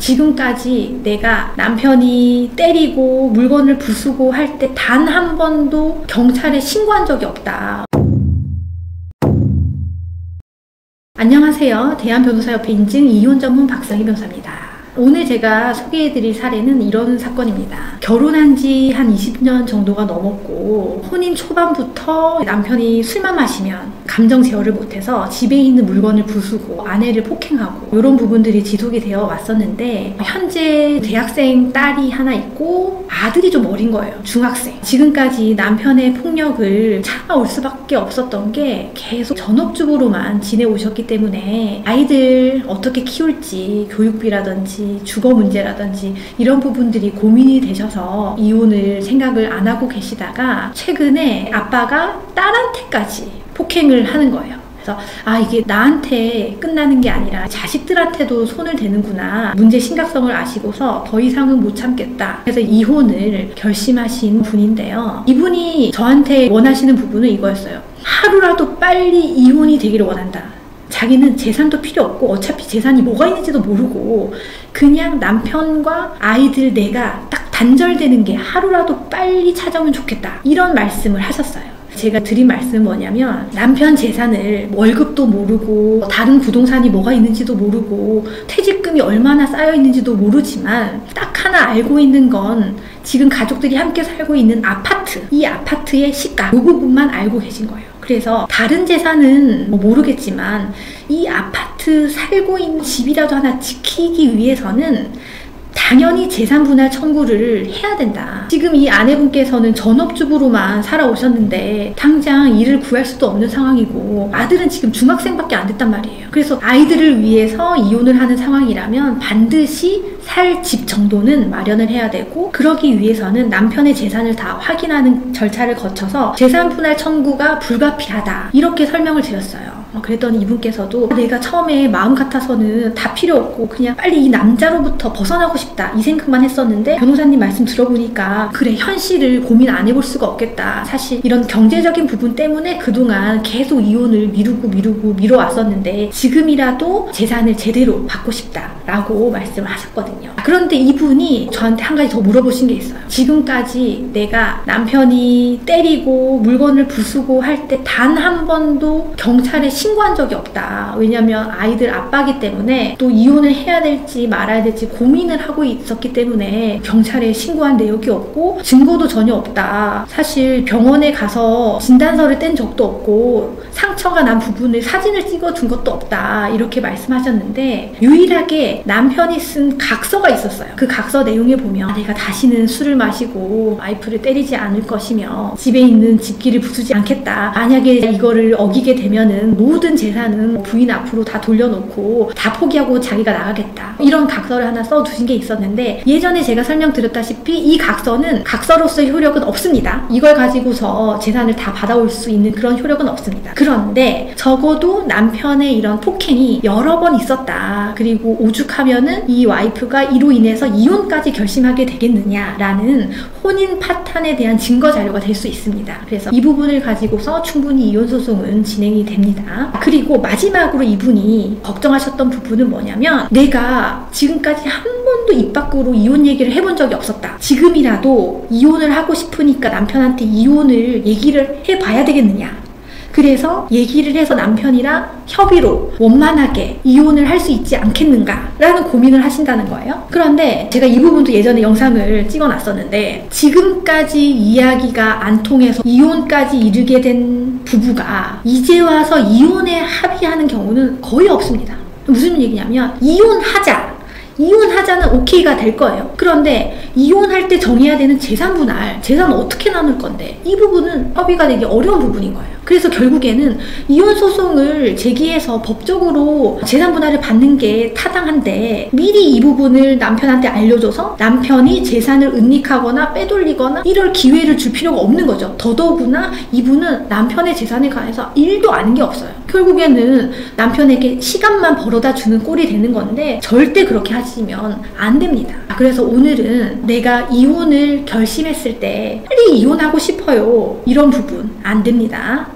지금까지 내가 남편이 때리고 물건을 부수고 할 때 단 한 번도 경찰에 신고한 적이 없다. 안녕하세요. 대한변호사협회 인증 이혼 전문 박상희 변호사입니다. 오늘 제가 소개해드릴 사례는 이런 사건입니다. 결혼한 지 한 20년 정도가 넘었고 혼인 초반부터 남편이 술만 마시면 감정 제어를 못해서 집에 있는 물건을 부수고 아내를 폭행하고 이런 부분들이 지속이 되어 왔었는데 현재 대학생 딸이 하나 있고 아들이 좀 어린 거예요. 중학생. 지금까지 남편의 폭력을 참아올 수밖에 없었던 게 계속 전업주부로만 지내오셨기 때문에 아이들 어떻게 키울지 교육비라든지 주거 문제라든지 이런 부분들이 고민이 되셔서 이혼을 생각을 안 하고 계시다가 최근에 아빠가 딸한테까지 폭행을 하는 거예요. 그래서 이게 나한테 끝나는 게 아니라 자식들한테도 손을 대는구나. 문제 심각성을 아시고서 더 이상은 못 참겠다. 그래서 이혼을 결심하신 분인데요. 이분이 저한테 원하시는 부분은 이거였어요. 하루라도 빨리 이혼이 되기를 원한다. 자기는 재산도 필요 없고 어차피 재산이 뭐가 있는지도 모르고 그냥 남편과 아이들 내가 딱 단절되는 게 하루라도 빨리 찾아오면 좋겠다. 이런 말씀을 하셨어요. 제가 드린 말씀은 뭐냐면 남편 재산을 월급도 모르고 다른 부동산이 뭐가 있는지도 모르고 퇴직금이 얼마나 쌓여 있는지도 모르지만 딱 하나 알고 있는 건 지금 가족들이 함께 살고 있는 아파트, 이 아파트의 시가 이 부분만 알고 계신 거예요. 그래서 다른 재산은 모르겠지만 이 아파트 살고 있는 집이라도 하나 지키기 위해서는 당연히 재산분할 청구를 해야 된다. 지금 이 아내분께서는 전업주부로만 살아오셨는데 당장 일을 구할 수도 없는 상황이고 아들은 지금 중학생밖에 안 됐단 말이에요. 그래서 아이들을 위해서 이혼을 하는 상황이라면 반드시 살 집 정도는 마련을 해야 되고 그러기 위해서는 남편의 재산을 다 확인하는 절차를 거쳐서 재산분할 청구가 불가피하다. 이렇게 설명을 드렸어요. 그랬더니 이분께서도 내가 처음에 마음 같아서는 다 필요 없고 그냥 빨리 이 남자로부터 벗어나고 싶다 이 생각만 했었는데 변호사님 말씀 들어보니까 그래 현실을 고민 안 해볼 수가 없겠다. 사실 이런 경제적인 부분 때문에 그동안 계속 이혼을 미뤄왔었는데 지금이라도 재산을 제대로 받고 싶다 라고 말씀을 하셨거든요. 그런데 이분이 저한테 한 가지 더 물어보신 게 있어요. 지금까지 내가 남편이 때리고 물건을 부수고 할 때 단 한 번도 경찰에 신고한 적이 없다. 왜냐면 아이들 아빠기 때문에 또 이혼을 해야 될지 말아야 될지 고민을 하고 있었기 때문에 경찰에 신고한 내역이 없고 증거도 전혀 없다. 사실 병원에 가서 진단서를 뗀 적도 없고 상처가 난 부분을 사진을 찍어둔 것도 없다. 이렇게 말씀하셨는데 유일하게 남편이 쓴 각서가 있었어요. 그 각서 내용에 보면 내가 다시는 술을 마시고 와이프를 때리지 않을 것이며 집에 있는 집기를 부수지 않겠다. 만약에 이거를 어기게 되면은 모든 재산은 부인 앞으로 다 돌려놓고 다 포기하고 자기가 나가겠다. 이런 각서를 하나 써두신 게 있었는데 예전에 제가 설명드렸다시피 이 각서는 각서로서의 효력은 없습니다. 이걸 가지고서 재산을 다 받아올 수 있는 그런 효력은 없습니다. 그런데 적어도 남편의 이런 폭행이 여러 번 있었다. 그리고 오죽하면은 이 와이프가 이로 인해서 이혼까지 결심하게 되겠느냐라는 혼인 파탄에 대한 증거 자료가 될 수 있습니다. 그래서 이 부분을 가지고서 충분히 이혼 소송은 진행이 됩니다. 그리고 마지막으로 이분이 걱정하셨던 부분은 뭐냐면 내가 지금까지 한 번도 입 밖으로 이혼 얘기를 해본 적이 없었다. 지금이라도 이혼을 하고 싶으니까 남편한테 이혼을 얘기를 해봐야 되겠느냐. 그래서 얘기를 해서 남편이랑 협의로 원만하게 이혼을 할 수 있지 않겠는가 라는 고민을 하신다는 거예요. 그런데 제가 이 부분도 예전에 영상을 찍어놨었는데 지금까지 이야기가 안 통해서 이혼까지 이르게 된 부부가 이제 와서 이혼에 합의하는 경우는 거의 없습니다. 무슨 얘기냐면 이혼하자는 오케이가 될 거예요. 그런데 이혼할 때 정해야 되는 재산 분할, 재산 어떻게 나눌 건데 이 부분은 협의가 되기 어려운 부분인 거예요. 그래서 결국에는 이혼 소송을 제기해서 법적으로 재산 분할을 받는 게 타당한데 미리 이 부분을 남편한테 알려줘서 남편이 재산을 은닉하거나 빼돌리거나 이럴 기회를 줄 필요가 없는 거죠. 더더구나 이분은 남편의 재산에 관해서 1도 아는 게 없어요. 결국에는 남편에게 시간만 벌어다 주는 꼴이 되는 건데 절대 그렇게 하시면 안 됩니다. 그래서 오늘은 내가 이혼을 결심했을 때 빨리 이혼하고 싶어요. 이런 부분 안 됩니다.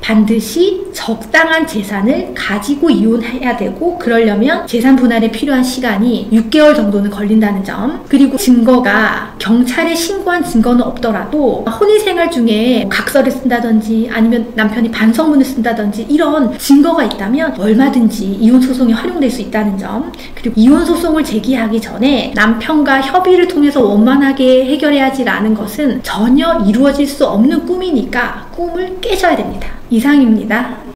반드시 적당한 재산을 가지고 이혼해야 되고, 그러려면 재산 분할에 필요한 시간이 6개월 정도는 걸린다는 점, 그리고 증거가 경찰에 신고한 증거는 없더라도 혼인생활 중에 각서를 쓴다든지 아니면 남편이 반성문을 쓴다든지 이런 증거가 있다면 얼마든지 이혼 소송에 활용될 수 있다는 점, 그리고 이혼 소송을 제기하기 전에 남편과 협의를 통해서 원만하게 해결해야 하지라는 것은 전혀 이루어질 수 없는 꿈이니까 꿈을 깨셔야 됩니다. 이상입니다.